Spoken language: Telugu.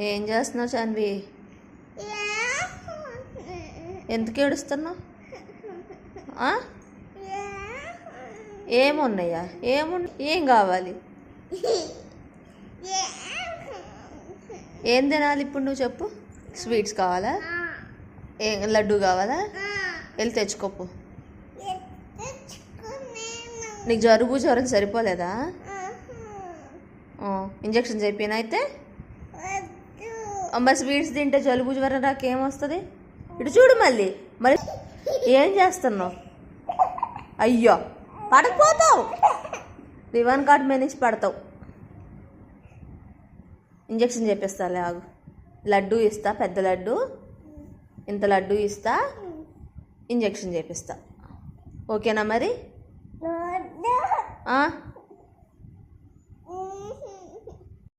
ఏం చేస్తున్నావు చాన్వి? ఎందుకు ఏడుస్తున్నావు? ఏమున్నాయా? ఏం కావాలి? ఏం తినాలి ఇప్పుడు నువ్వు చెప్పు. స్వీట్స్ కావాలా? లడ్డు కావాలా? వెళ్ళి తెచ్చుకోపు. నీకు జ్వరం సరిపోలేదా? ఇంజక్షన్ చెప్పిన అయితే మరి స్వీట్స్ తింటే జలుబు జ్వరం రాకేమొస్తుంది? ఇటు చూడు మళ్ళీ మరి ఏం చేస్తున్నావు? అయ్యో పడకపోతావు, రివన్ కార్డ్ మీద నుంచి పడతావు. ఇంజక్షన్ చెప్పిస్తాలే ఆగు. లడ్డు ఇస్తా, పెద్ద లడ్డు, ఇంత లడ్డు ఇస్తా, ఇంజక్షన్ చేపిస్తా. ఓకేనా మరి?